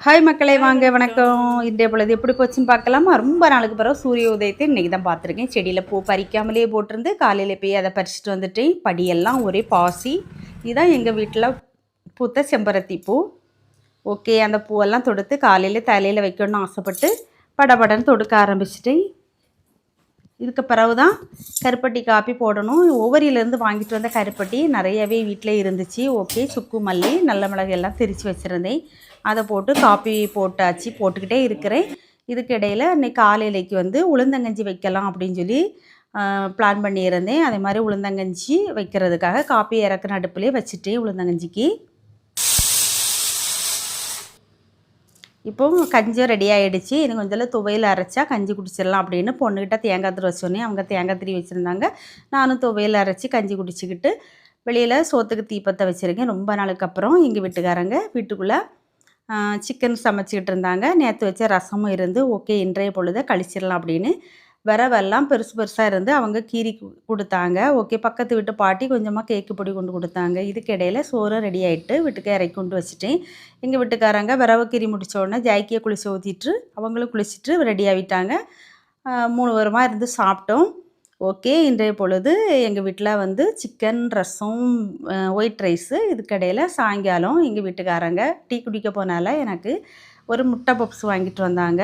Hi மக்களே, வாங்க வணக்கம். இன்றைய பொழுது எப்படி போச்சுன்னு பார்க்கலாமா? ரொம்ப நாளுக்கு பிறகு சூரிய உதயத்தை இன்றைக்கி தான் பார்த்துருக்கேன். செடியில் பூ பறிக்காமலே போட்டிருந்து காலையில் போய் அதை பறிச்சுட்டு வந்துட்டேன். படியெல்லாம் ஒரே பாசி. இதுதான் எங்கள் வீட்டில் பூத்த செம்பருத்தி பூ. ஓகே, அந்த பூவெல்லாம் தொடுத்து காலையில் தலையில் வைக்கணும்னு ஆசைப்பட்டு படபடன்னு தொடுக்க ஆரம்பிச்சிட்டேன். இதுக்கு பிறகு தான் கருப்பட்டி காப்பி போடணும். ஒவ்வொரியிலேருந்து வாங்கிட்டு வந்த கருப்பட்டி நிறையவே வீட்டில் இருந்துச்சு. ஓகே, சுக்கு மல்லி நல்ல மிளகு எல்லாம் திரித்து வச்சுருந்தேன். அதை போட்டு காப்பி போட்டுக்கிட்டே இருக்கிறேன். இதுக்கு இடையில் இன்றைக்கி காலையிலைக்கு வந்து உளுந்தங்கஞ்சி வைக்கலாம் அப்படின்னு சொல்லி பிளான் பண்ணியிருந்தேன். அதே மாதிரி உளுந்தங்கஞ்சி வைக்கிறதுக்காக காப்பி இறக்குன அடுப்புலேயே வச்சுட்டேன். உளுந்தங்கஞ்சிக்கு இப்போது கஞ்சும் ரெடி ஆகிடுச்சு. இன்னும் கொஞ்சம் துவையில் அரைச்சா கஞ்சி குடிச்சிடலாம் அப்படின்னு பொண்ணுக்கிட்ட தேங்காய் திரி வச்சோன்னே அவங்க தேங்காய் திரி வச்சுருந்தாங்க. நானும் துவையில் அரைச்சி கஞ்சி குடிச்சிக்கிட்டு வெளியில் சோத்துக்கு தீப்பத்தை வச்சுருக்கேன். ரொம்ப நாளுக்கு அப்புறம் எங்கள் வீட்டுக்காரங்க வீட்டுக்குள்ளே சிக்கன் சமைச்சிக்கிட்டு இருந்தாங்க. நேற்று வச்ச ரசமும் இருந்து ஓகே இன்றைய பொழுதை கழிச்சிடலாம் அப்படின்னு விரவெல்லாம் பெருசு பெருசாக இருந்து அவங்க கீரி கொடுத்தாங்க. ஓகே, பக்கத்து வீட்டு பாட்டி கொஞ்சமாக கேக்கு பொடி கொண்டு கொடுத்தாங்க. இதுக்கு இடையில் சோறும் ரெடி ஆகிட்டு வீட்டுக்கு இறக்கி கொண்டு வச்சுட்டேன். எங்கள் வீட்டுக்காரங்க விரவை கீரி முடித்த உடனே ஜாய்க்கியை குளிச்சு ஊற்றிட்டு அவங்களும் குளிச்சுட்டு ரெடி ஆகிட்டாங்க. 3 வாரமாக இருந்து சாப்பிட்டோம். ஓகே, இன்றைய பொழுது எங்கள் வீட்டில் வந்து சிக்கன் ரசம் ஒயிட் ரைஸு. இதுக்கிடையில் சாயங்காலம் எங்கள் வீட்டுக்காரங்க டீ குடிக்க போனால எனக்கு ஒரு முட்டை பப்ஸ் வாங்கிட்டு வந்தாங்க.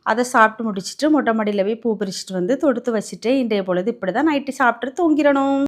அதை சாப்பிட்டு முடிச்சுட்டு மொட்டை மாடியில் போய் பூ பறிச்சுட்டு வந்து தொடுத்து வச்சுட்டு இன்றைய பொழுது இப்படி தான் நைட்டு சாப்பிட்டு தூங்கிடணும்.